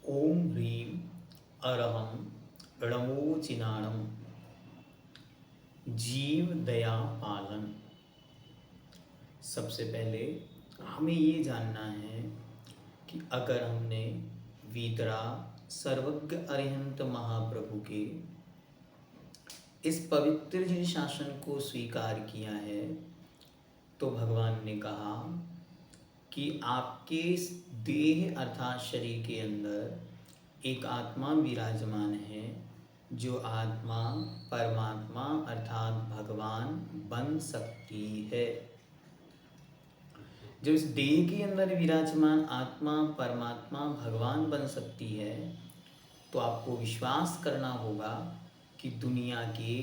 ओम ह्रीं अरहं णमोचिनाणं जीव दया पालन। सबसे पहले हमें ये जानना है कि अगर हमने वीतरा सर्वज्ञ अरिहंत महाप्रभु के इस पवित्र जिन शासन को स्वीकार किया है तो भगवान ने कहा कि आपके इस देह अर्थात शरीर के अंदर एक आत्मा विराजमान है जो आत्मा परमात्मा अर्थात भगवान बन सकती है। जब इस देह के अंदर विराजमान आत्मा परमात्मा भगवान बन सकती है तो आपको विश्वास करना होगा कि दुनिया के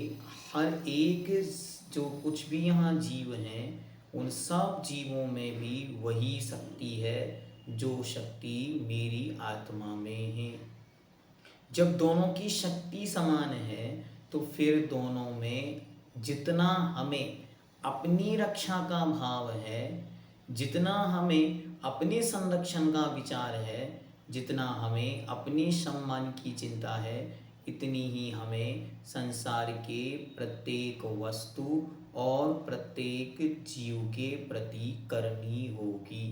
हर एक जो कुछ भी यहाँ जीव हैं उन सब जीवों में भी वही शक्ति है जो शक्ति मेरी आत्मा में है। जब दोनों की शक्ति समान है तो फिर दोनों में जितना हमें अपनी रक्षा का भाव है, जितना हमें अपने संरक्षण का विचार है, जितना हमें अपने सम्मान की चिंता है, इतनी ही हमें संसार के प्रत्येक वस्तु और प्रत्येक जीव के प्रति करनी होगी।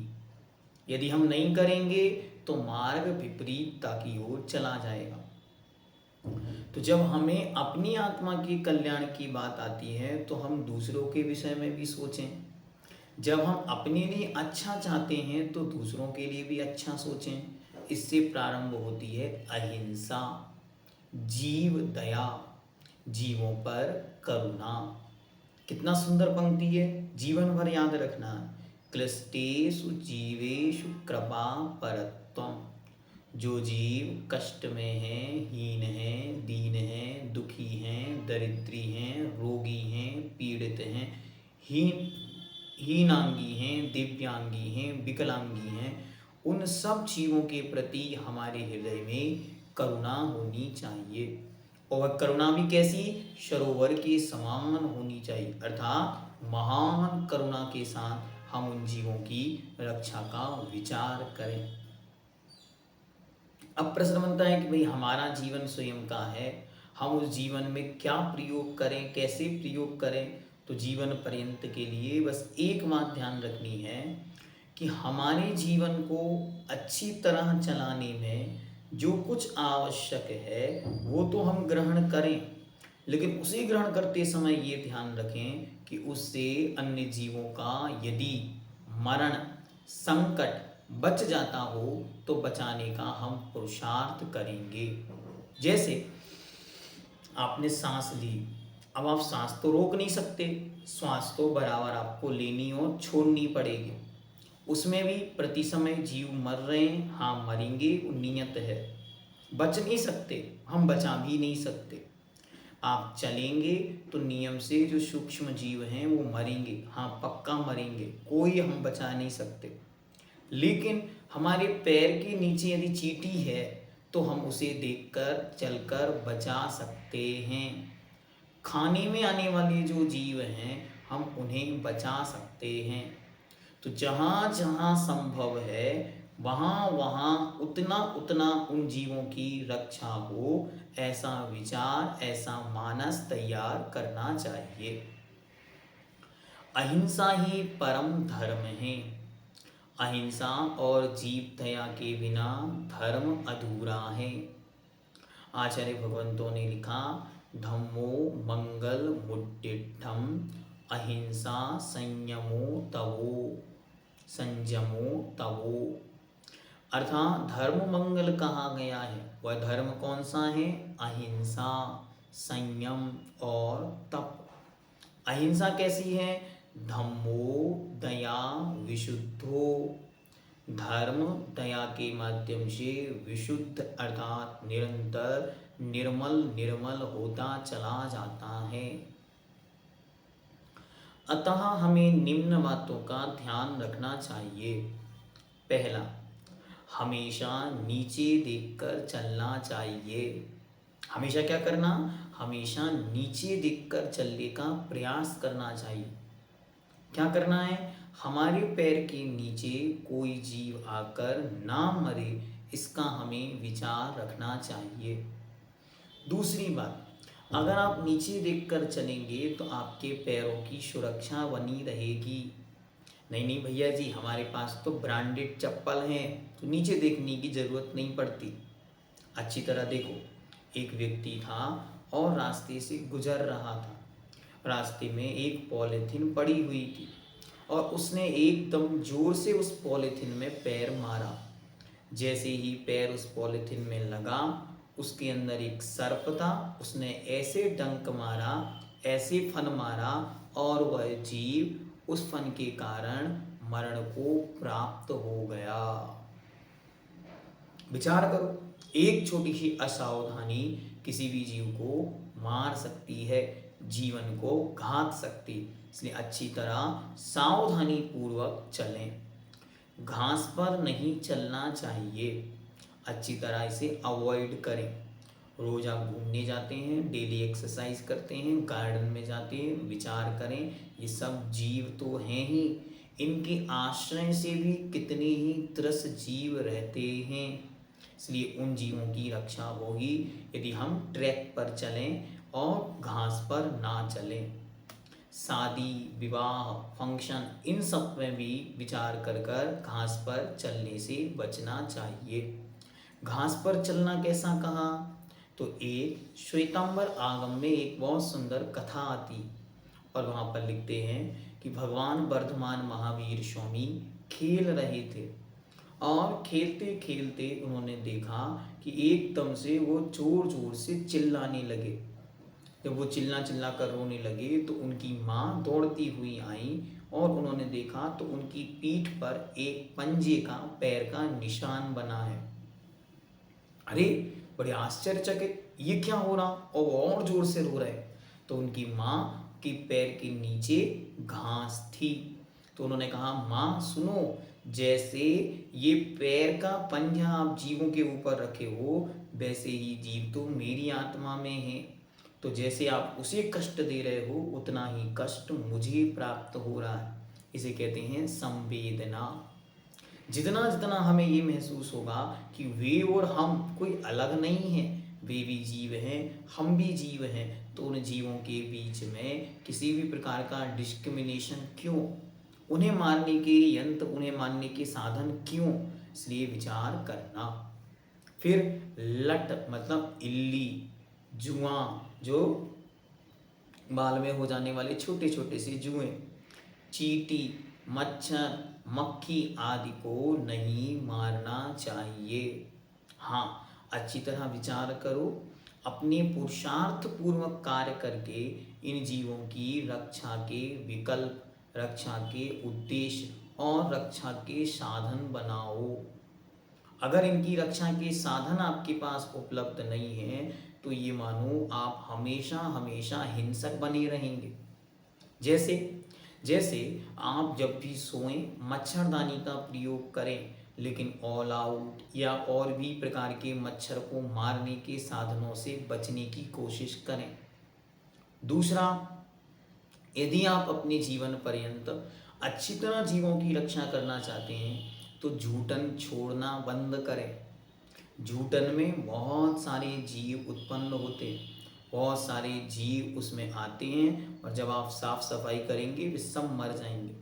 यदि हम नहीं करेंगे तो मार्ग विपरीतता की ओर चला जाएगा। तो जब हमें अपनी आत्मा के कल्याण की बात आती है तो हम दूसरों के विषय में भी सोचें। जब हम अपने लिए अच्छा चाहते हैं तो दूसरों के लिए भी अच्छा सोचें। इससे प्रारंभ होती है अहिंसा, जीव दया, जीवों पर करुणा। कितना सुंदर पंक्ति है, जीवन भर याद रखना। क्लिष्टेषु जीवेषु कृपा परत्वम। जो जीव कष्ट में हैं, हीन हैं, दीन हैं, दुखी हैं, दरिद्री हैं, रोगी हैं, पीड़ित हैं, हीनांगी हैं, दिव्यांगी हैं, विकलांगी हैं, उन सब जीवों के प्रति हमारे हृदय में करुणा होनी चाहिए। और वह करुणा भी कैसी? सरोवर के समान होनी चाहिए, अर्थात महान करुणा के साथ हम उन जीवों की रक्षा का विचार करें। अब प्रश्न बनता है कि भाई हमारा जीवन स्वयं का है, हम उस जीवन में क्या प्रयोग करें, कैसे प्रयोग करें। तो जीवन पर्यंत के लिए बस एक बात ध्यान रखनी है कि हमारे जीवन को अच्छी तरह चलाने में जो कुछ आवश्यक है वो तो हम ग्रहण करें, लेकिन उसे ग्रहण करते समय ये ध्यान रखें कि उससे अन्य जीवों का यदि मरण संकट बच जाता हो तो बचाने का हम पुरुषार्थ करेंगे। जैसे आपने सांस ली, अब आप सांस तो रोक नहीं सकते, श्वास तो बराबर आपको लेनी और छोड़नी पड़ेगी। उसमें भी प्रति समय जीव मर रहे हैं, हाँ मरेंगे, वो नियत है, बच नहीं सकते, हम बचा भी नहीं सकते। आप चलेंगे तो नियम से जो सूक्ष्म जीव हैं वो मरेंगे, हाँ पक्का मरेंगे, कोई हम बचा नहीं सकते। लेकिन हमारे पैर के नीचे यदि चींटी है तो हम उसे देखकर चलकर बचा सकते हैं। खाने में आने वाले जो जीव हैं हम उन्हें बचा सकते हैं। तो जहाँ जहाँ संभव है वहाँ वहाँ उतना उतना उन जीवों की रक्षा हो, ऐसा विचार, ऐसा मानस तैयार करना चाहिए। अहिंसा ही परम धर्म है। अहिंसा और जीव दया के बिना धर्म अधूरा है। आचार्य भगवंतों ने लिखा, धम्मो मंगल मुट्टिठम अहिंसा संयमो तवो संयमो तवो। अर्थात धर्म मंगल कहा गया है, वह धर्म कौन सा है? अहिंसा, संयम और तप। अहिंसा कैसी है? धम्मो दया विशुद्धो। धर्म दया के माध्यम से विशुद्ध अर्थात निरंतर निर्मल निर्मल होता चला जाता है। अतः हमें निम्न बातों का ध्यान रखना चाहिए। पहला, हमेशा नीचे देखकर चलना चाहिए। हमेशा क्या करना? हमेशा नीचे देखकर चलने का प्रयास करना चाहिए। क्या करना है? हमारे पैर के नीचे कोई जीव आकर ना मरे, इसका हमें विचार रखना चाहिए। दूसरी बात, अगर आप नीचे देखकर चलेंगे तो आपके पैरों की सुरक्षा बनी रहेगी। नहीं नहीं भैया जी, हमारे पास तो ब्रांडेड चप्पल हैं, तो नीचे देखने की ज़रूरत नहीं पड़ती। अच्छी तरह देखो, एक व्यक्ति था और रास्ते से गुजर रहा था। रास्ते में एक पॉलीथीन पड़ी हुई थी और उसने एकदम जोर से उस पॉलीथीन में पैर मारा। जैसे ही पैर उस पॉलीथीन में लगा, उसके अंदर एक सर्प था। उसने ऐसे डंक मारा, ऐसे फन मारा, और वह जीव उस फन के कारण मरण को प्राप्त हो गया। विचार करो, एक छोटी सी असावधानी किसी भी जीव को मार सकती है, जीवन को घात सकती। इसलिए अच्छी तरह सावधानी पूर्वक चलें। घास पर नहीं चलना चाहिए, अच्छी तरह इसे अवॉइड करें। रोज आप घूमने जाते हैं, डेली एक्सरसाइज करते हैं, गार्डन में जाते हैं, विचार करें, ये सब जीव तो हैं ही, इनके आश्रय से भी कितने ही त्रस्त जीव रहते हैं। इसलिए उन जीवों की रक्षा होगी यदि हम ट्रैक पर चलें और घास पर ना चलें। शादी, विवाह, फंक्शन, इन सब में भी विचार कर कर घास पर चलने से बचना चाहिए। घास पर चलना कैसा कहा, तो एक श्वेतांबर आगम में एक बहुत सुंदर कथा आती और वहाँ पर लिखते हैं कि भगवान वर्धमान महावीर स्वामी खेल रहे थे और खेलते खेलते उन्होंने देखा कि एकदम से वो जोर जोर से चिल्लाने लगे। जब वो चिल्ला चिल्ला कर रोने लगे तो उनकी माँ दौड़ती हुई आई और उन्होंने देखा तो उनकी पीठ पर एक पंजे का, पैर का निशान बना है। अरे, बड़े आश्चर्यचकित, ये क्या हो रहा, और जोर से रो रहे। तो उनकी माँ के पैर के नीचे घास थी। तो उन्होंने कहा, माँ सुनो, जैसे ये पैर का पंजा आप जीवों के ऊपर रखे हो, वैसे ही जीव तो मेरी आत्मा में है। तो जैसे आप उसे कष्ट दे रहे हो, उतना ही कष्ट मुझे प्राप्त हो रहा है। इसे कहते हैं संवेदना। जितना जितना हमें ये महसूस होगा कि वे और हम कोई अलग नहीं हैं, वे भी जीव हैं, हम भी जीव हैं, तो उन जीवों के बीच में किसी भी प्रकार का डिस्क्रिमिनेशन क्यों, उन्हें मारने के यंत्र, उन्हें मारने के साधन क्यों, इसलिए विचार करना। फिर लट मतलब इल्ली, जुआ, जो बाल में हो जाने वाले छोटे छोटे से जुएं, चींटी, मच्छर, मक्खी आदि को नहीं मारना चाहिए। हाँ, अच्छी तरह विचार करो, अपने पुरुषार्थ पूर्वक कार्य करके इन जीवों की रक्षा के विकल्प, रक्षा के उद्देश्य और रक्षा के साधन बनाओ। अगर इनकी रक्षा के साधन आपके पास उपलब्ध नहीं है तो ये मानो आप हमेशा हमेशा हिंसक बने रहेंगे। जैसे जैसे आप जब भी सोएं मच्छरदानी का प्रयोग करें, लेकिन ऑल आउट या और भी प्रकार के मच्छर को मारने के साधनों से बचने की कोशिश करें। दूसरा, यदि आप अपने जीवन पर्यंत अच्छी तरह जीवों की रक्षा करना चाहते हैं तो झूठन छोड़ना बंद करें। झूठन में बहुत सारे जीव उत्पन्न होते हैं, बहुत सारे जीव उसमें आते हैं और जब आप साफ सफाई करेंगे वे सब मर जाएंगे।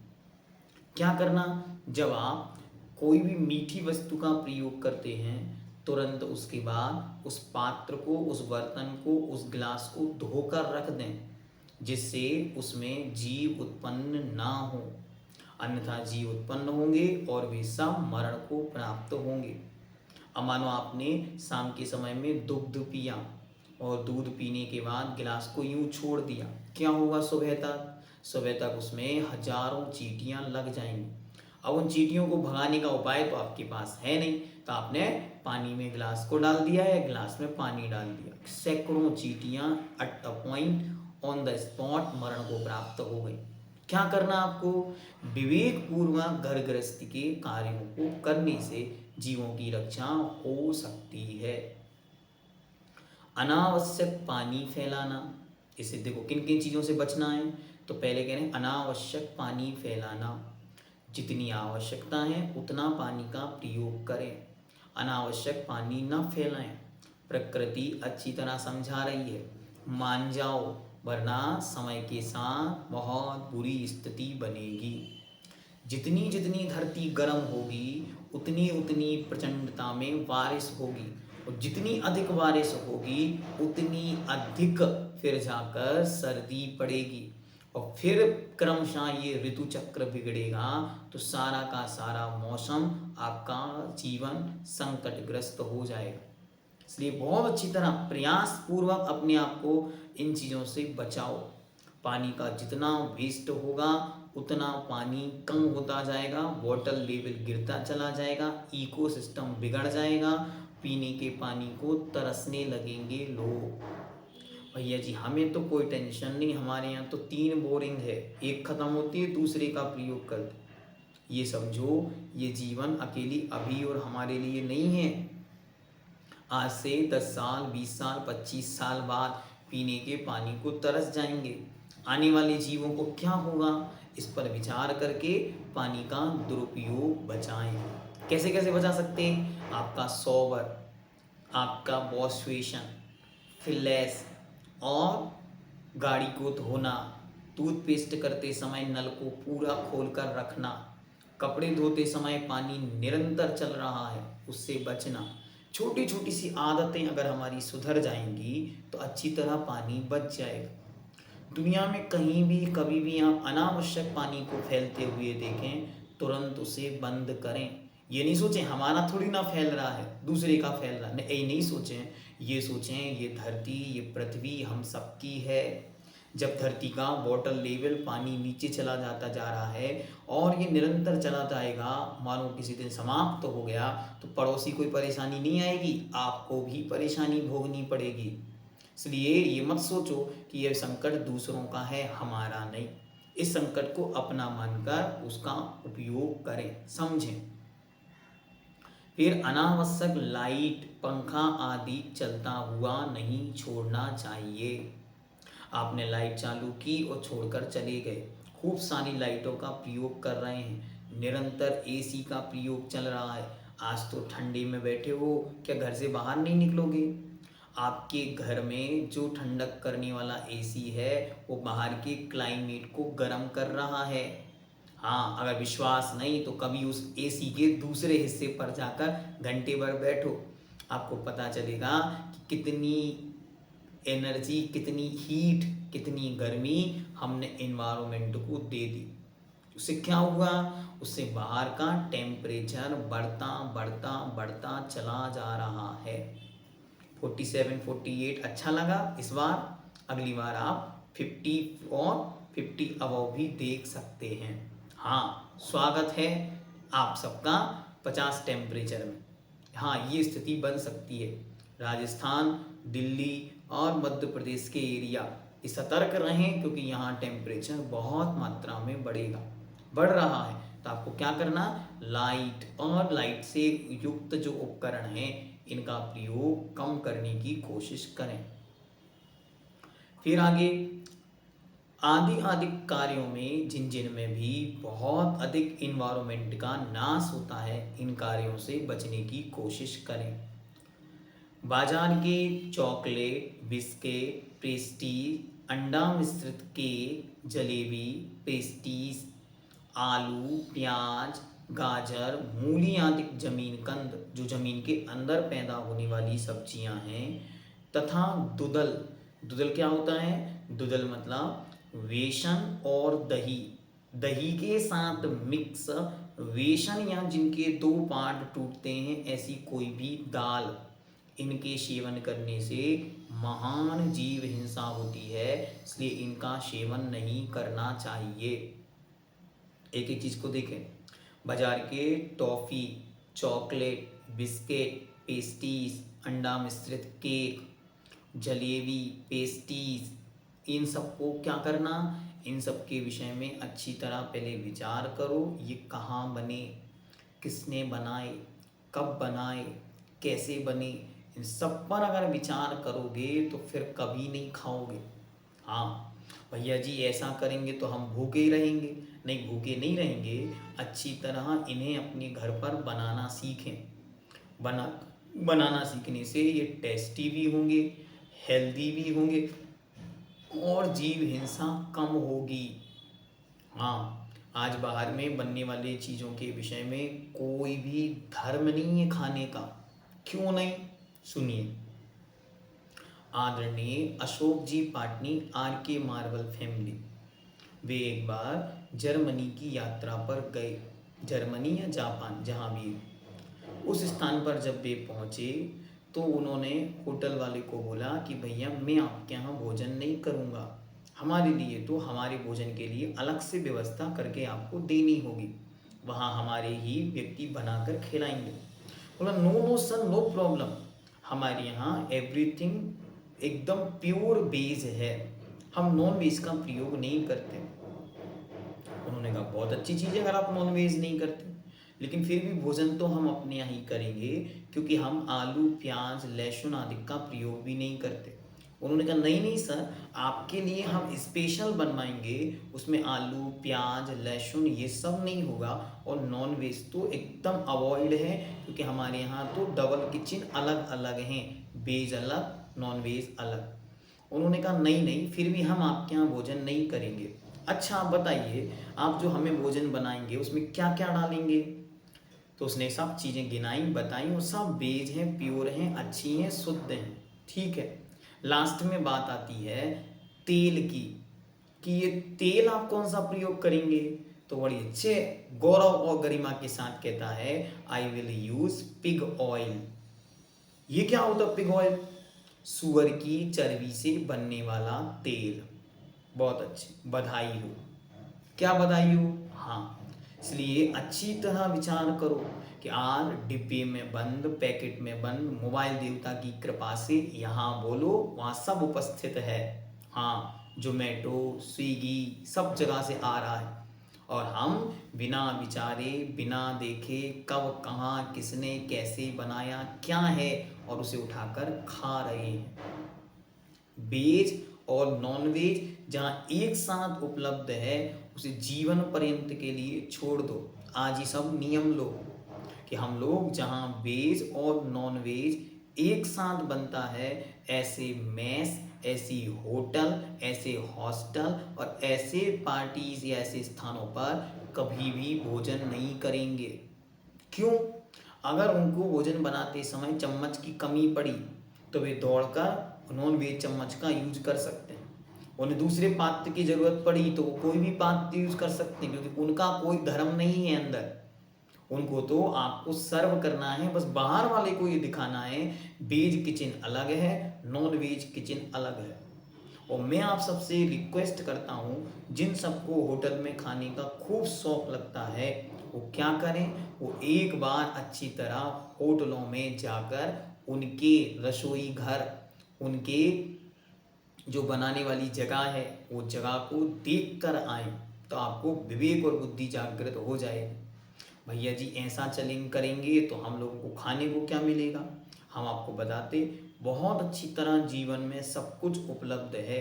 क्या करना, जब आप कोई भी मीठी वस्तु का प्रयोग करते हैं तुरंत उसके बाद उस पात्र को, उस बर्तन को, उस गिलास को धोकर रख दें, जिससे उसमें जीव उत्पन्न ना हो, अन्यथा जीव उत्पन्न होंगे और वे सब मरण को प्राप्त होंगे। अब मानो आपने शाम के समय में दुग्ध पिया और दूध पीने के बाद गिलास को यूं छोड़ दिया, क्या होगा, सुबह तक उसमें हजारों चींटियां लग जाएंगी। अब उन चींटियों को भगाने का उपाय तो आपके पास है नहीं, तो आपने पानी में गिलास को डाल दिया या गिलास में पानी डाल दिया, सैकड़ों चींटियां at a point on the spot मरण को प्राप्त हो गई। क्या करना आपको, विवेक पूर्वक घर गृहस्थी के कार्यों को करने से जीवों की रक्षा हो सकती है। अनावश्यक पानी फैलाना, इसे देखो किन किन चीज़ों से बचना है, तो पहले कह रहे हैं अनावश्यक पानी फैलाना, जितनी आवश्यकता है उतना पानी का प्रयोग करें। अनावश्यक पानी न फैलाएं। प्रकृति अच्छी तरह समझा रही है, मान जाओ, वरना समय के साथ बहुत बुरी स्थिति बनेगी। जितनी जितनी धरती गर्म होगी उतनी उतनी प्रचंडता में बारिश होगी, और जितनी अधिक बारिश होगी उतनी अधिक फिर जाकर सर्दी पड़ेगी, और फिर क्रमशः ये ऋतु चक्र बिगड़ेगा, तो सारा का सारा मौसम आपका जीवन संकटग्रस्त हो जाएगा। इसलिए बहुत अच्छी तरह प्रयास पूर्वक अपने आप को इन चीज़ों से बचाओ। पानी का जितना वेस्ट होगा उतना पानी कम होता जाएगा, वाटर लेवल गिरता चला जाएगा, इकोसिस्टम बिगड़ जाएगा, पीने के पानी को तरसने लगेंगे लोग। भैया जी हमें तो कोई टेंशन नहीं, हमारे यहाँ तो 3 बोरिंग है, एक खत्म होती है दूसरे का प्रयोग करते। ये समझो ये जीवन अकेली अभी और हमारे लिए नहीं है, आज से 10 साल 20 साल 25 साल बाद पीने के पानी को तरस जाएंगे। आने वाले जीवों को क्या होगा, इस पर विचार करके पानी का दुरुपयोग बचाएं। कैसे कैसे बचा सकते हैं? आपका शॉवर, आपका वॉश बेसिन, फ्लैश, और गाड़ी को धोना, टूथपेस्ट करते समय नल को पूरा खोलकर रखना, कपड़े धोते समय पानी निरंतर चल रहा है उससे बचना। छोटी छोटी सी आदतें अगर हमारी सुधर जाएंगी तो अच्छी तरह पानी बच जाएगा। दुनिया में कहीं भी कभी भी आप अनावश्यक पानी को फैलते हुए देखें, तुरंत उसे बंद करें। ये नहीं सोचें हमारा थोड़ी ना फैल रहा है, दूसरे का फैल रहा है, ये नहीं सोचें। ये सोचें ये धरती, ये पृथ्वी हम सबकी है। जब धरती का वाटर लेवल पानी नीचे चला जाता जा रहा है और ये निरंतर चला जाएगा, मानो किसी दिन समाप्त हो गया, तो पड़ोसी कोई परेशानी नहीं आएगी, आपको भी परेशानी भोगनी पड़ेगी। इसलिए ये मत सोचो कि यह संकट दूसरों का है, हमारा नहीं। इस संकट को अपना मानकर उसका उपयोग करें, समझें। फिर अनावश्यक लाइट, पंखा आदि चलता हुआ नहीं छोड़ना चाहिए। आपने लाइट चालू की और छोड़कर चले गए, खूब सारी लाइटों का प्रयोग कर रहे हैं, निरंतर एसी का प्रयोग चल रहा है। आज तो ठंडी में बैठे हो, क्या घर से बाहर नहीं निकलोगे? आपके घर में जो ठंडक करने वाला एसी है वो बाहर के क्लाइमेट को गर्म कर रहा है। हाँ, अगर विश्वास नहीं तो कभी उस एसी के दूसरे हिस्से पर जाकर घंटे भर बैठो, आपको पता चलेगा कि कितनी एनर्जी, कितनी हीट, कितनी गर्मी हमने एनवायरनमेंट को दे दी। उससे क्या हुआ? उससे बाहर का टेम्परेचर बढ़ता बढ़ता बढ़ता चला जा रहा है। 47 48 अच्छा लगा इस बार, अगली बार आप 50 और 50 अबव भी देख सकते हैं। हाँ, स्वागत है आप सबका 50 टेम्परेचर में। हाँ, ये स्थिति बन सकती है। राजस्थान, दिल्ली और मध्य प्रदेश के एरिया सतर्क रहें, क्योंकि यहाँ टेम्परेचर बहुत मात्रा में बढ़ रहा है। तो आपको क्या करना, लाइट और लाइट से युक्त जो उपकरण हैं इनका प्रयोग कम करने की कोशिश करें। फिर आगे आदि कार्यों में जिन में भी बहुत अधिक इन्वायरमेंट का नाश होता है, इन कार्यों से बचने की कोशिश करें। बाजार के चॉकलेट, बिस्किट, पेस्ट्रीज, अंडा मिश्रित केक, जलेबी, पेस्ट्रीज, आलू, प्याज, गाजर, मूली आदि जमीन कंद, जो जमीन के अंदर पैदा होने वाली सब्जियां हैं, तथा दुदल। दुदल क्या होता है? दुदल मतलब बेसन और दही, दही के साथ मिक्स बेसन या जिनके 2 पार्ट टूटते हैं, ऐसी कोई भी दाल, इनके सेवन करने से महान जीव हिंसा होती है, इसलिए इनका सेवन नहीं करना चाहिए। एक एक चीज़ को देखें, बाजार के टॉफ़ी, चॉकलेट, बिस्किट, पेस्ट्रीज, अंडा मिश्रित केक, जलेबी, पेस्ट्रीज, इन सबको क्या करना, इन सब के विषय में अच्छी तरह पहले विचार करो। ये कहाँ बने, किसने बनाए, कब बनाए, कैसे बने, इन सब पर अगर विचार करोगे तो फिर कभी नहीं खाओगे। हाँ भैया जी ऐसा करेंगे तो हम भूखे ही रहेंगे, नहीं भूखे नहीं रहेंगे। अच्छी तरह इन्हें अपने घर पर बनाना सीखें। बना बनाना सीखने से ये टेस्टी भी होंगे, हेल्दी भी होंगे और जीव हिंसा कम होगी। हाँ, आज बाहर में बनने वाले चीज़ों के विषय में कोई भी धर्म नहीं है खाने का। क्यों नहीं? सुनिए। आदरणीय अशोक जी पाटनी, आर के मार्वल फैमिली, वे एक बार जर्मनी की यात्रा पर गए। जर्मनी या जापान, जहाँ भी। उस स्थान पर जब वे पहुँचे तो उन्होंने होटल वाले को बोला कि भैया मैं आपके यहाँ भोजन नहीं करूँगा, हमारे लिए तो हमारे भोजन के लिए अलग से व्यवस्था करके आपको देनी होगी, वहाँ हमारे ही व्यक्ति बनाकर खिलाएंगे। बोला no no sir, no problem, हमारे यहाँ एवरीथिंग एकदम प्योर वेज है, हम नॉन वेज का प्रयोग नहीं करते। उन्होंने कहा बहुत अच्छी चीज़ है अगर आप नॉन वेज नहीं करते, लेकिन फिर भी भोजन तो हम अपने यहाँ ही करेंगे, क्योंकि हम आलू प्याज लहसुन आदि का प्रयोग भी नहीं करते। उन्होंने कहा नहीं नहीं सर, आपके लिए हम स्पेशल बनवाएंगे, उसमें आलू प्याज लहसुन ये सब नहीं होगा, और नॉन वेज तो एकदम अवॉइड है, क्योंकि हमारे यहाँ तो डबल किचन अलग अलग हैं, वेज अलग नॉन वेज अलग। उन्होंने कहा नहीं नहीं, फिर भी हम आपके यहाँ भोजन नहीं करेंगे। अच्छा आप बताइए, आप जो हमें भोजन बनाएंगे उसमें क्या क्या डालेंगे? तो उसने सब चीज़ें गिनाई बताई, और सब वेज हैं, प्योर हैं, अच्छी हैं, शुद्ध हैं। ठीक है। लास्ट में बात आती है तेल की, कि ये तेल आप कौन सा प्रयोग करेंगे? तो बड़ी अच्छे गौरव और गरिमा के साथ कहता है I will use pig oil. ये क्या होता है पिग ऑयल? सुअर की चर्बी से बनने वाला तेल। बहुत अच्छे, बधाई हो। क्या बधाई हो? हाँ, इसलिए अच्छी तरह विचार करो कि आज डिब्बे में बंद, पैकेट में बंद, मोबाइल देवता की कृपा से यहाँ बोलो वहाँ सब उपस्थित है। हाँ, जोमेटो स्विगी सब जगह से आ रहा है, और हम बिना विचारे बिना देखे कब कहाँ किसने कैसे बनाया क्या है, और उसे उठाकर खा रहे हैं। वेज और नॉन वेज जहाँ एक साथ उपलब्ध है उसे जीवन पर्यंत के लिए छोड़ दो। आज ही सब नियम लो कि हम लोग जहाँ वेज और नॉन वेज एक साथ बनता है, ऐसे मेस, ऐसी होटल, ऐसे हॉस्टल और ऐसे पार्टीज या ऐसे स्थानों पर कभी भी भोजन नहीं करेंगे। क्यों? अगर उनको भोजन बनाते समय चम्मच की कमी पड़ी तो वे दौड़कर नॉन वेज चम्मच का यूज कर सकते हैं। उन्हें दूसरे पात्र की जरूरत पड़ी तो वो कोई भी पात्र यूज कर सकते हैं, क्योंकि उनका कोई धर्म नहीं है अंदर। उनको तो आपको सर्व करना है, बस बाहर वाले को ये दिखाना है वेज किचन अलग है, नॉन वेज किचन अलग है। और मैं आप सबसे रिक्वेस्ट करता हूँ, जिन सबको होटल में खाने का खूब शौक लगता है वो क्या करें, वो एक बार अच्छी तरह होटलों में जाकर उनके रसोई घर, उनके जो बनाने वाली जगह है वो जगह को देख कर आएँ, तो आपको विवेक और बुद्धि जागृत हो जाएगी। भैया जी ऐसा चलेंगे करेंगे तो हम लोगों को खाने को क्या मिलेगा? हम आपको बताते बहुत अच्छी तरह जीवन में सब कुछ उपलब्ध है।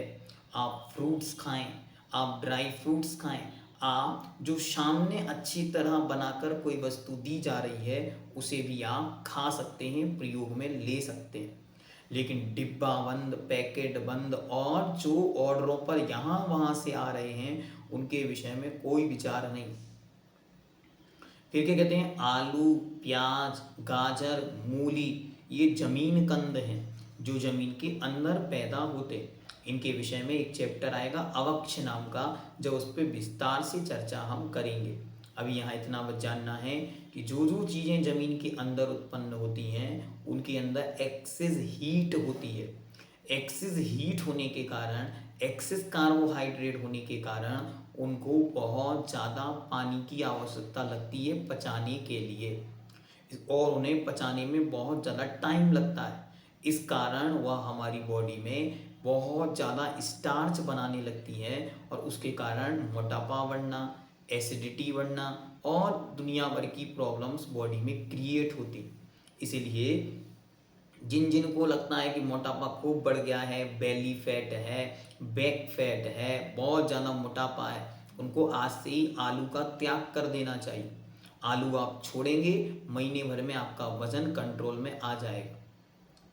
आप फ्रूट्स खाएं, आप ड्राई फ्रूट्स खाएं, आप जो सामने अच्छी तरह बनाकर कोई वस्तु दी जा रही है उसे भी आप खा सकते हैं, प्रयोग में ले सकते हैं। लेकिन डिब्बा बंद, पैकेट बंद और जो ऑर्डरों पर यहाँ वहाँ से आ रहे हैं उनके विषय में कोई विचार नहीं। फिर क्या कहते हैं, आलू प्याज गाजर मूली ये जमीन कंद हैं जो जमीन के अंदर पैदा होते हैं। इनके विषय में एक चैप्टर आएगा अवक्ष नाम का, जब उस पर विस्तार से चर्चा हम करेंगे। अभी यहाँ इतना बस जानना है कि जो जो चीज़ें जमीन के अंदर उत्पन्न होती हैं उनके अंदर एक्सेस हीट होती है। एक्सेस हीट होने के कारण, एक्सेस कार्बोहाइड्रेट होने के कारण उनको बहुत ज़्यादा पानी की आवश्यकता लगती है पचाने के लिए, और उन्हें पचाने में बहुत ज़्यादा टाइम लगता है। इस कारण वह हमारी बॉडी में बहुत ज़्यादा स्टार्च बनाने लगती है, और उसके कारण मोटापा बढ़ना, एसिडिटी बढ़ना और दुनिया भर की प्रॉब्लम्स बॉडी में क्रिएट होती। इसीलिए जिन जिन को लगता है कि मोटापा खूब बढ़ गया है, बेली फैट है, बैक फैट है, बहुत ज़्यादा मोटापा है, उनको आज से ही आलू का त्याग कर देना चाहिए। आलू आप छोड़ेंगे, महीने भर में आपका वजन कंट्रोल में आ जाएगा।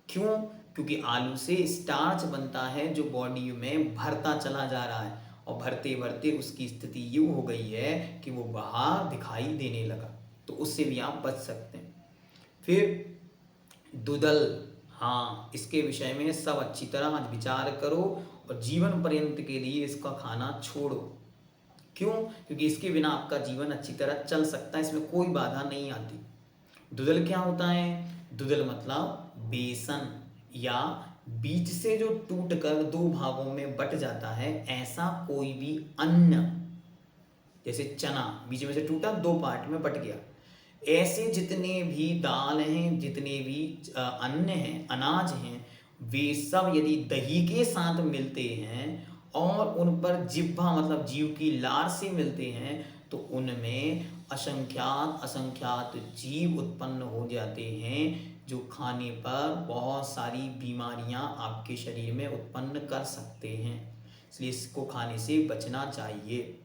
क्यों? क्योंकि आलू से स्टार्च बनता है जो बॉडी में भरता चला जा रहा है, और भरते भरते उसकी स्थिति यूँ हो गई है कि वो बाहर दिखाई देने लगा। तो उससे भी आप बच सकते हैं। फिर दुदल, हाँ, इसके विषय में सब अच्छी तरह आज विचार करो और जीवन पर्यंत के लिए इसका खाना छोड़ो। क्यों? क्योंकि इसके बिना आपका जीवन अच्छी तरह चल सकता है, इसमें कोई बाधा नहीं आती। दुदल क्या होता है? दुदल मतलब बेसन, या बीज से जो टूटकर दो भागों में बट जाता है, ऐसा कोई भी अन्न, जैसे चना बीच में से टूटा, दो पार्ट में बट गया, ऐसे जितने भी दाल हैं, जितने भी अन्न हैं, अनाज हैं, वे सब यदि दही के साथ मिलते हैं और उन पर जिह्वा मतलब जीव की लार से मिलते हैं, तो उनमें असंख्यात असंख्यात जीव उत्पन्न हो जाते हैं, जो खाने पर बहुत सारी बीमारियां आपके शरीर में उत्पन्न कर सकते हैं। इसलिए इसको खाने से बचना चाहिए।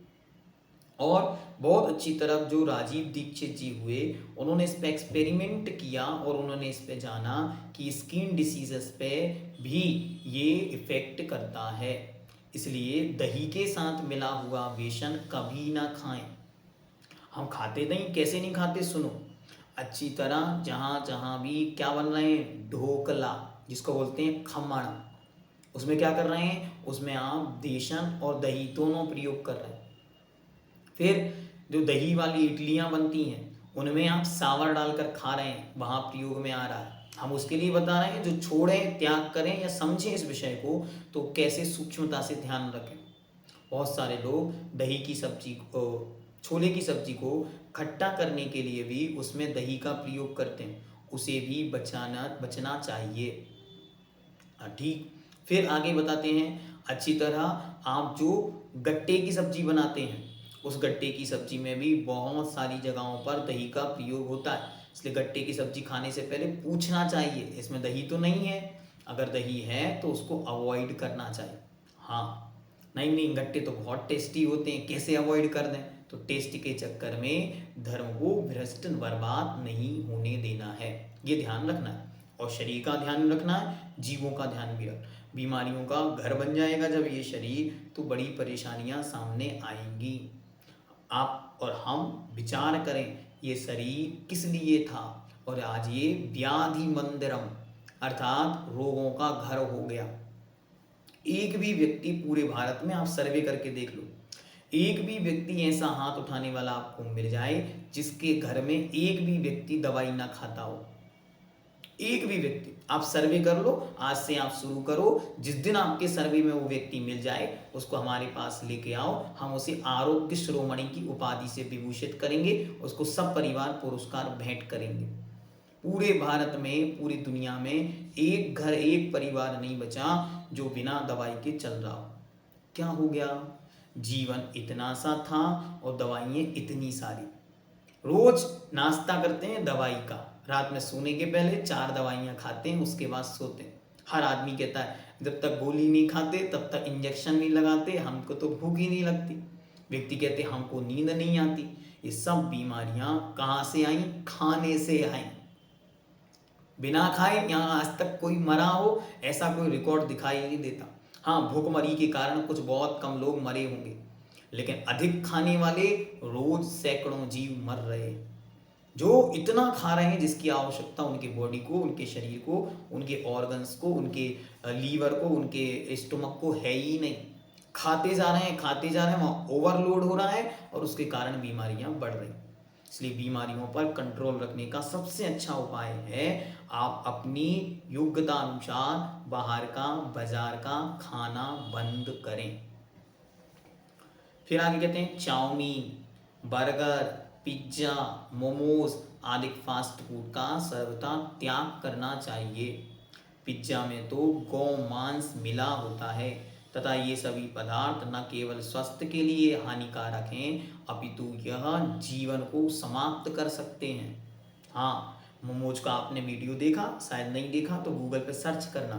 और बहुत अच्छी तरह जो राजीव दीक्षित जी हुए, उन्होंने इस पे एक्सपेरिमेंट किया और उन्होंने इस पे जाना कि स्किन डिसीजेस पे भी ये इफ़ेक्ट करता है। इसलिए दही के साथ मिला हुआ बेसन कभी ना खाएं। हम खाते नहीं, कैसे नहीं खाते सुनो, अच्छी तरह जहाँ जहाँ भी क्या बन रहे हैं, ढोकला जिसको बोलते हैं खमण, उसमें क्या कर रहे हैं, उसमें आप बेसन और दही दोनों प्रयोग कर रहे हैं। फिर जो दही वाली इडलियां बनती हैं, उनमें आप सावर डालकर खा रहे हैं, वहाँ प्रयोग में आ रहा है। हम उसके लिए बता रहे हैं, जो छोड़ें, त्याग करें या समझें इस विषय को, तो कैसे सूक्ष्मता से ध्यान रखें। बहुत सारे लोग दही की सब्जी को, छोले की सब्जी को खट्टा करने के लिए भी उसमें दही का प्रयोग करते हैं, उसे भी बचना चाहिए। ठीक। फिर आगे बताते हैं, अच्छी तरह आप जो गट्टे की सब्जी बनाते हैं, उस गट्टे की सब्जी में भी बहुत सारी जगहों पर दही का प्रयोग होता है। इसलिए गट्टे की सब्जी खाने से पहले पूछना चाहिए इसमें दही तो नहीं है। अगर दही है तो उसको अवॉइड करना चाहिए। हाँ, नहीं नहीं, गट्टे तो बहुत टेस्टी होते हैं, कैसे अवॉइड कर दें? तो टेस्ट के चक्कर में धर्म को भ्रष्ट बर्बाद नहीं होने देना है, ये ध्यान रखना है। और शरीर का ध्यान रखना है, जीवों का ध्यान भी रखना। बीमारियों का घर बन जाएगा जब ये शरीर, तो बड़ी परेशानियां सामने आएंगी। आप और हम विचार करें, ये शरीर किस लिए था, और आज ये व्याधि मंदिरम अर्थात रोगों का घर हो गया। एक भी व्यक्ति पूरे भारत में आप सर्वे करके देख लो, एक भी व्यक्ति ऐसा हाथ उठाने वाला आपको मिल जाए जिसके घर में एक भी व्यक्ति दवाई ना खाता हो। एक भी व्यक्ति, आप सर्वे कर लो, आज से आप शुरू करो, जिस दिन आपके सर्वे में वो व्यक्ति मिल जाए उसको हमारे पास लेके आओ, हम उसे आरोग्य शिरोमणि की उपाधि से विभूषित करेंगे, उसको सब परिवार पुरस्कार भेंट करेंगे। पूरे भारत में, पूरी दुनिया में एक घर, एक परिवार नहीं बचा जो बिना दवाई के चल रहा हो। क्या हो गया? जीवन इतना सा था और दवाइयाँ इतनी सारी। रोज नाश्ता करते हैं दवाई का, रात में सोने के पहले 4 दवाइयाँ खाते हैं, उसके बाद सोते हैं। हर आदमी कहता है जब तक गोली नहीं खाते तब तक इंजेक्शन नहीं लगाते, हमको तो भूख ही नहीं लगती। व्यक्ति कहते हमको नींद नहीं आती। ये सब बीमारियां कहाँ से आई? खाने से आई। बिना खाए यहाँ आज तक कोई मरा हो ऐसा कोई रिकॉर्ड दिखाई नहीं देता। हाँ, भूखमरी के कारण कुछ बहुत कम लोग मरे होंगे, लेकिन अधिक खाने वाले रोज सैकड़ों जीव मर रहे, जो इतना खा रहे हैं जिसकी आवश्यकता उनके बॉडी को, उनके शरीर को, उनके ऑर्गन्स को, उनके लीवर को, उनके स्टोमक को है ही नहीं। खाते जा रहे हैं, खाते जा रहे हैं, वहाँ ओवरलोड हो रहा है और उसके कारण बीमारियां बढ़ रही। इसलिए बीमारियों पर कंट्रोल रखने का सबसे अच्छा उपाय है आप अपनी योग्यता अनुसार बाहर का, बाजार का खाना बंद करें। फिर आगे कहते हैं चाउमीन, बर्गर, पिज्ज़ा, मोमोज आदि फास्ट फूड का सर्वथा त्याग करना चाहिए। पिज्ज़ा में तो गौ मांस मिला होता है तथा ये सभी पदार्थ न केवल स्वास्थ्य के लिए हानिकारक हैं, अपितु यह जीवन को समाप्त कर सकते हैं। हाँ, मोमोज का आपने वीडियो देखा, शायद नहीं देखा तो गूगल पे सर्च करना।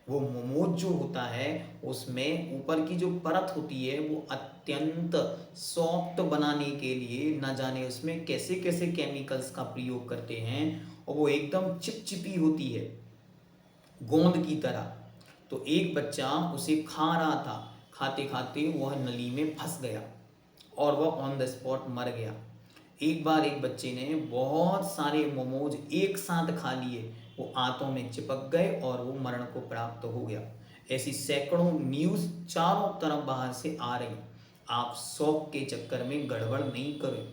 वो मोमोज जो होता है उसमें ऊपर की जो परत होती है वो अत्यंत सॉफ्ट बनाने के लिए न जाने उसमें कैसे कैसे केमिकल्स का प्रयोग करते हैं, और वो एकदम चिपचिपी होती है गोंद की तरह। तो एक बच्चा उसे खा रहा था, खाते खाते वह नली में फंस गया और वह ऑन द स्पॉट मर गया। एक बार एक बच्चे ने बहुत सारे मोमोज एक साथ खा लिए, वो आंतों में चिपक गए और वो मरण को प्राप्त हो गया। ऐसी सैकड़ों न्यूज़ चारों तरफ बाहर से आ रही। आप शौक के चक्कर में गड़बड़ नहीं करें,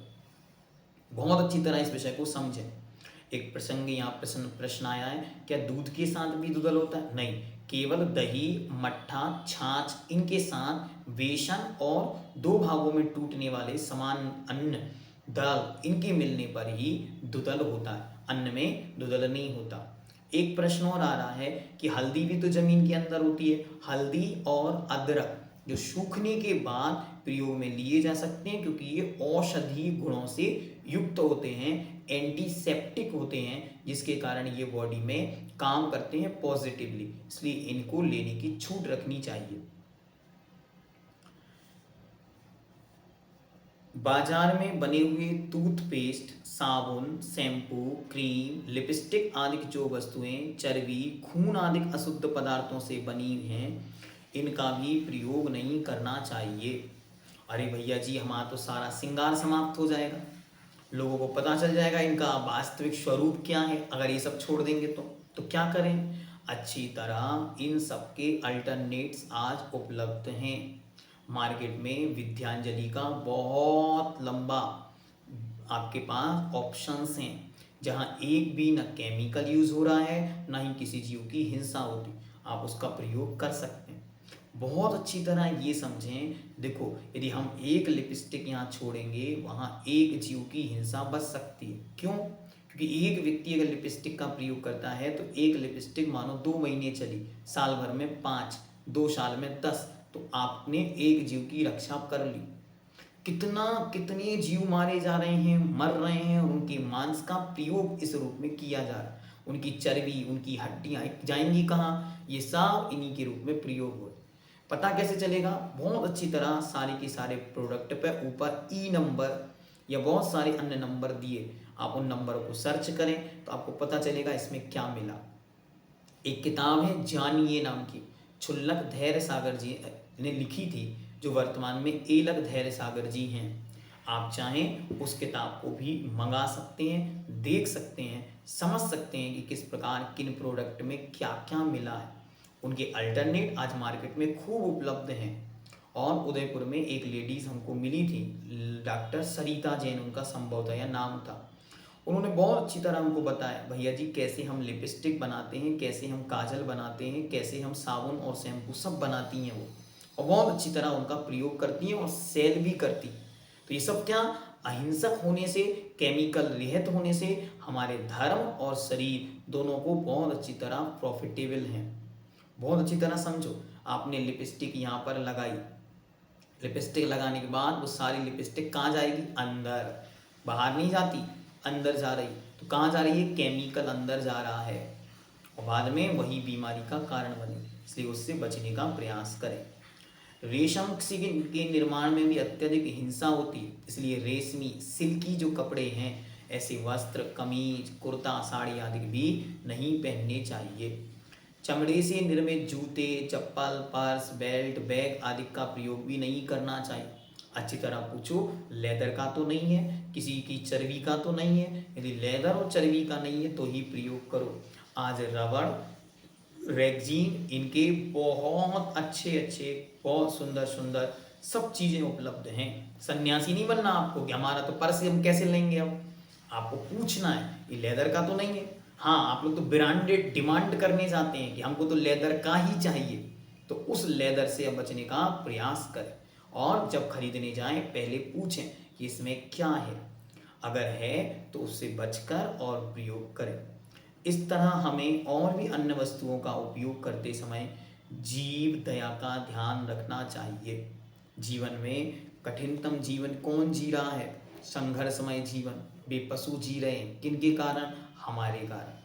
बहुत अच्छी तरह इस विषय को समझें। एक प्रसंग यहाँ प्रश्न आया है, क्या दूध के साथ भी दुधल होता है? नहीं, केवल दही, मट्ठा, छाछ, इनके साथ बेसन और दो भागों में टूटने वाले समान अन्न, दाल, इनके मिलने पर ही दुधल होता है, अन्न में दुधल नहीं होता। एक प्रश्न और आ रहा है कि हल्दी भी तो जमीन के अंदर होती है। हल्दी और अदरक जो सूखने के बाद प्रयोग में लिए जा सकते हैं, क्योंकि ये औषधीय गुणों से युक्त होते हैं, एंटीसेप्टिक होते हैं, जिसके कारण ये बॉडी में काम करते हैं पॉजिटिवली, इसलिए इनको लेने की छूट रखनी चाहिए। बाजार में बने हुए टूथपेस्ट, साबुन, शैम्पू, क्रीम, लिपस्टिक आदि जो वस्तुएं चर्बी, खून आदि अशुद्ध पदार्थों से बनी हैं, इनका भी प्रयोग नहीं करना चाहिए। अरे भैया जी, हमारा तो सारा श्रृंगार समाप्त हो जाएगा, लोगों को पता चल जाएगा इनका वास्तविक स्वरूप क्या है अगर ये सब छोड़ देंगे तो क्या करें? अच्छी तरह इन सब के अल्टरनेट्स आज उपलब्ध हैं मार्केट में। विद्यांजलि का बहुत लंबा आपके पास ऑप्शंस हैं, जहां एक भी न केमिकल यूज हो रहा है, ना ही किसी जीव की हिंसा होती, आप उसका प्रयोग कर सकते हैं। बहुत अच्छी तरह ये समझें, देखो यदि हम एक लिपस्टिक यहाँ छोड़ेंगे, वहाँ एक जीव की हिंसा बच सकती है। क्यों? क्योंकि एक व्यक्ति अगर लिपस्टिक का प्रयोग करता है तो एक लिपस्टिक मानो 2 महीने चली, साल भर में 5, 2 साल में 10, तो आपने एक जीव की रक्षा कर ली। कितने जीव मारे जा रहे हैं, मर रहे हैं, उनके मांस का प्रयोग इस रूप में किया जा रहा है, उनकी चर्बी, उनकी हड्डियां जाएंगी कहाँ? ये सब इन्हीं के रूप में प्रयोग हो। पता कैसे चलेगा? बहुत अच्छी तरह सारे के सारे प्रोडक्ट पे ऊपर ई नंबर या बहुत सारे अन्य नंबर दिए, आप उन नंबर को सर्च करें तो आपको पता चलेगा इसमें क्या मिला। एक किताब है जानिए नाम की, क्षुल्लक धैर्य सागर जी ने लिखी थी, जो वर्तमान में एलक धैर्य सागर जी हैं। आप चाहें उस किताब को भी मंगा सकते हैं, देख सकते हैं, समझ सकते हैं कि किस प्रकार किन प्रोडक्ट में क्या क्या मिला है। उनके अल्टरनेट आज मार्केट में खूब उपलब्ध हैं। और उदयपुर में एक लेडीज़ हमको मिली थी, डॉक्टर सरिता जैन उनका संभवतः या नाम था। उन्होंने बहुत अच्छी तरह हमको बताया, भैया जी कैसे हम लिपस्टिक बनाते हैं, कैसे हम काजल बनाते हैं, कैसे हम साबुन और शैम्पू सब बनाती हैं वो, और बहुत अच्छी तरह उनका प्रयोग करती हैं और सेल भी करती। तो ये सब क्या? अहिंसक होने से, केमिकल रहित होने से हमारे धर्म और शरीर दोनों को बहुत अच्छी तरह प्रॉफिटेबल हैं। बहुत अच्छी तरह समझो, आपने लिपस्टिक यहाँ पर लगाई, लिपस्टिक लगाने के बाद वो सारी लिपस्टिक कहाँ जाएगी? अंदर, बाहर नहीं जाती, अंदर जा रही। तो कहाँ जा रही है? केमिकल अंदर जा रहा है और बाद में वही बीमारी का कारण बने, इसलिए उससे बचने का प्रयास करें। रेशम के निर्माण में भी अत्यधिक हिंसा होती है, इसलिए रेशमी सिल्की जो कपड़े हैं, ऐसे वस्त्र, कमीज, कुर्ता, साड़ी आदि भी नहीं पहनने चाहिए। चमड़े से निर्मित जूते, चप्पल, पर्स, बेल्ट, बैग आदि का प्रयोग भी नहीं करना चाहिए। अच्छी तरह पूछो, लेदर का तो नहीं है, किसी की चर्बी का तो नहीं है। यदि लेदर और चर्बी का नहीं है तो ही प्रयोग करो। आज रबड़, रेगजीन, इनके बहुत अच्छे बहुत सुंदर सुंदर सब चीज़ें उपलब्ध हैं। सन्यासी नहीं बनना आपको कि हमारा तो पर्स हम कैसे लेंगे। अब आपको पूछना है, ये लेदर का तो नहीं है। हाँ, आप लोग तो ब्रांडेड डिमांड करने जाते हैं कि हमको तो लेदर का ही चाहिए, तो उस लेदर से अब बचने का प्रयास करें। और जब खरीदने जाएं पहले पूछें कि इसमें क्या है, अगर है तो उससे बचकर और प्रयोग करें। इस तरह हमें और भी अन्य वस्तुओं का उपयोग करते समय जीव दया का ध्यान रखना चाहिए। जीवन में कठिनतम जीवन कौन जी रहा है? संघर्षमय जीवन बेपसु जी रहे हैं। किनके कारण? हमारे कारण।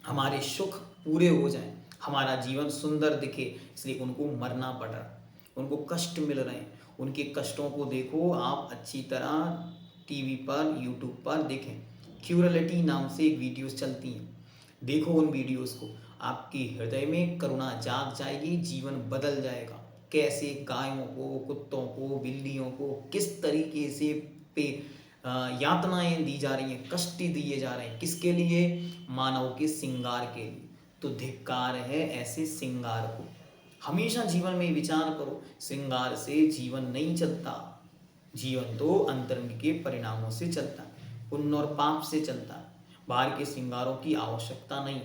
हमारे सुख पूरे हो जाएं, हमारा जीवन सुंदर दिखे, इसलिए उनको मरना पड़ रहा। उनको कष्ट मिल रहे हैं, उनके कष्टों को देखो आप अच्छी तरह टीवी पर, यूट्यूब पर देखें। क्यूरलिटी नाम से एक वीडियोस चलती हैं, देखो उन वीडियोस को, आपके हृदय में करुणा जाग जाएगी, जीवन बदल जाएगा। कैसे गायों को, कुत्तों को, बिल्लियों को किस तरीके से पे यातनाएं दी जा रही हैं, कष्ट दिए जा रहे हैं, किसके लिए? मानव के श्रृंगार के लिए। तो धिक्कार है ऐसे श्रृंगार को। हमेशा जीवन में विचार करो, श्रृंगार से जीवन नहीं चलता, जीवन तो अंतरंग के परिणामों से चलता है, पुण्य और पाप से चलता है, बाहर के श्रृंगारों की आवश्यकता नहीं।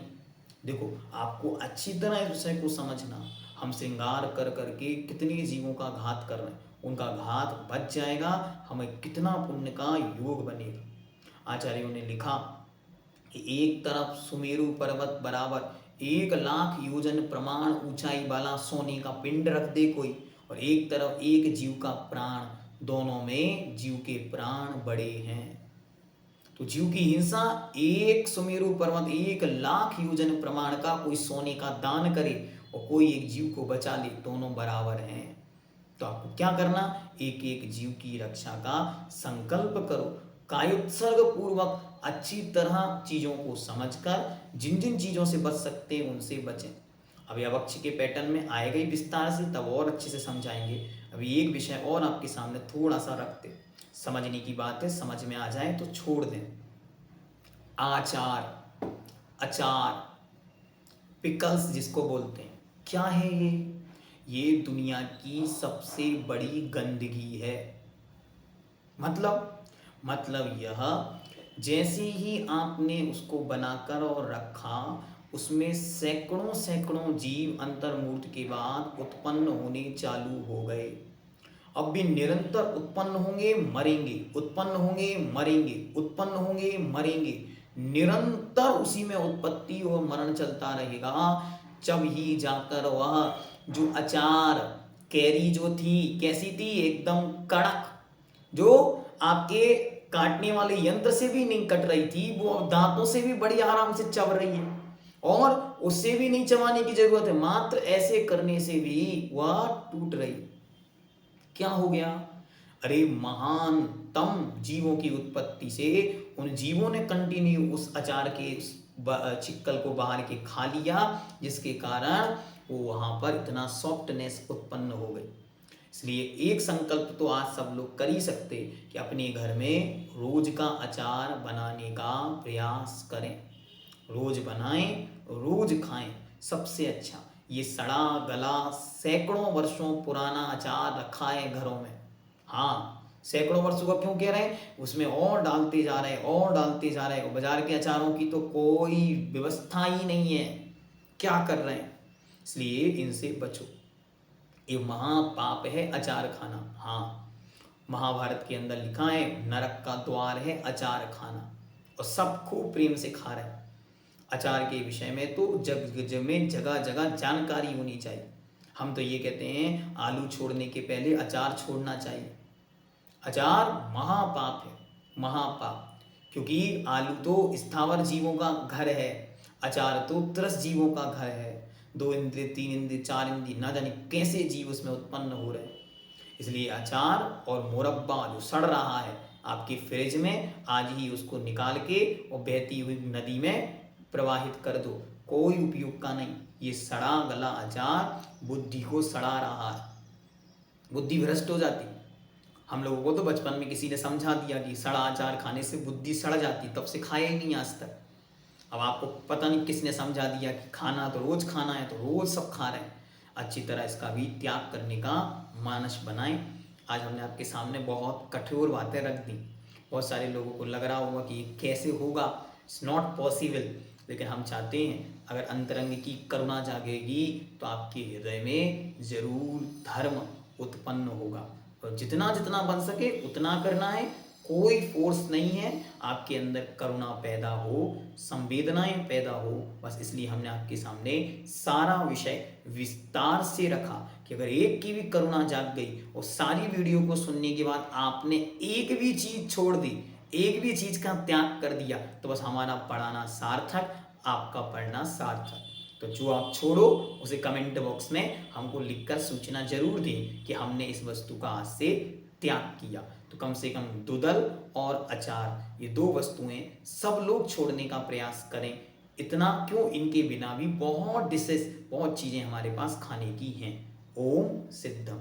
देखो आपको अच्छी तरह इस विषय को समझना, हम श्रृंगार कर करके कितने जीवों का घात कर रहे हैं, उनका घात बच जाएगा, हमें कितना पुण्य का योग बनेगा। आचार्यों ने लिखा कि एक तरफ सुमेरु पर्वत बराबर 1,00,000 योजन प्रमाण ऊंचाई वाला सोने का पिंड रख दे कोई, और एक तरफ एक जीव का प्राण, दोनों में जीव के प्राण बड़े हैं। तो जीव की हिंसा, एक सुमेरु पर्वत 1,00,000 योजन प्रमाण का कोई सोने का दान करे और कोई एक जीव को बचा ले, दोनों बराबर हैं। तो आपको क्या करना? एक एक जीव की रक्षा का संकल्प करो, कायोत्सर्ग पूर्वक अच्छी तरह चीजों को समझकर जिन जिन चीजों से बच सकते हैं उनसे बचें। अभी अवक्ष के पैटर्न में आएगा ही विस्तार से, तब और अच्छे से समझाएंगे। अभी एक विषय और आपके सामने थोड़ा सा रखते, समझने की बात है, समझ में आ जाए तो छोड़ दें। आचार, अचार, पिकल्स जिसको बोलते हैं, क्या है ये दुनिया की सबसे बड़ी गंदगी है। मतलब यह, जैसे ही आपने उसको बनाकर और रखा, उसमें सैकड़ों सैकड़ों जीव अंतर्मूर्त के बाद उत्पन्न होने चालू हो गए। अब भी निरंतर उत्पन्न होंगे मरेंगे, उत्पन्न होंगे मरेंगे, उत्पन्न होंगे मरेंगे, निरंतर उसी में उत्पत्ति और मरण चलता रहेगा। जब ही जाकर वह जो अचार कैरी जो थी, कैसी थी? एकदम कड़क, जो आपके काटने वाले यंत्र से भी नहीं कट रही थी, वो दांतों से भी बड़ी आराम से चब रही है, और उससे भी नहीं चबाने की जरूरत है, मात्र ऐसे करने से भी वह टूट रही। क्या हो गया? अरे महानतम जीवों की उत्पत्ति से उन जीवों ने कंटिन्यू उस अचार के छिक्कल को बाहर के खा लिया, जिसके कारण वो वहां पर इतना सॉफ्टनेस उत्पन्न हो गई। इसलिए एक संकल्प तो आज सब लोग कर ही सकते कि अपने घर में रोज का अचार बनाने का प्रयास करें, रोज बनाएं, रोज खाएं। सबसे अच्छा, ये सड़ा गला सैकड़ों वर्षों पुराना अचार रखा है घरों में। हाँ, सैकड़ों वर्षों का क्यों कह रहे हैं? उसमें और डालते जा रहे हैं, और डालते जा रहे हैं। बाजार के अचारों की तो कोई व्यवस्था ही नहीं है, क्या कर रहे हैं? इसलिए इनसे बचो, ये महापाप है अचार खाना। हाँ, महाभारत के अंदर लिखा है नरक का द्वार है अचार खाना, और सब खूब प्रेम से खा रहे हैं। अचार के विषय में तो जग में जगह जगह जानकारी होनी चाहिए। हम तो ये कहते हैं आलू छोड़ने के पहले अचार छोड़ना चाहिए। अचार महापाप है, महापाप, क्योंकि आलू तो स्थावर जीवों का घर है, अचार तो त्रस जीवों का घर है। 2 इंद्रिय, 3 इंद्रिय, 4 इंद्रिय, ना जाने कैसे जीव उसमें उत्पन्न हो रहे हैं। इसलिए अचार और मुरब्बा जो सड़ रहा है आपके फ्रिज में, आज ही उसको निकाल के और बहती हुई नदी में प्रवाहित कर दो, कोई उपयोग का नहीं। ये सड़ा गला अचार बुद्धि को सड़ा रहा है, बुद्धि भ्रष्ट हो जाती। हम लोगों को तो बचपन में किसी ने समझा दिया कि सड़ा अचार खाने से बुद्धि सड़ जाती, तब से खाया ही नहीं आज तक। अब आपको पता नहीं किसने समझा दिया कि खाना तो रोज खाना है, तो रोज सब खा रहे हैं। अच्छी तरह इसका भी त्याग करने का मानस बनाएं। आज हमने आपके सामने बहुत कठोर बातें रख दी, बहुत सारे लोगों को लग रहा होगा कि कैसे होगा, इट्स नॉट पॉसिबल, लेकिन हम चाहते हैं अगर अंतरंग की करुणा जागेगी तो आपके हृदय में जरूर धर्म उत्पन्न होगा, और जितना जितना बन सके उतना करना है। कोई फोर्स नहीं है, आपके अंदर करुणा पैदा हो, संवेदनाएं पैदा हो, बस इसलिए हमने आपके सामने सारा विषय विस्तार से रखा कि अगर एक की भी करुणा जाग गई और सारी वीडियो को सुनने के बाद आपने एक भी चीज छोड़ दी, एक भी चीज का त्याग कर दिया, तो बस हमारा पढ़ाना सार्थक, आपका पढ़ना सार्थक। तो जो आप छोड़ो उसे कमेंट बॉक्स में हमको लिखकर सूचना जरूर दें कि हमने इस वस्तु का आज से त्याग किया। तो कम से कम दूधल और अचार, ये 2 वस्तुएं सब लोग छोड़ने का प्रयास करें। इतना क्यों, इनके बिना भी बहुत डिशेस, बहुत चीज़ें हमारे पास खाने की हैं। ओम सिद्धम।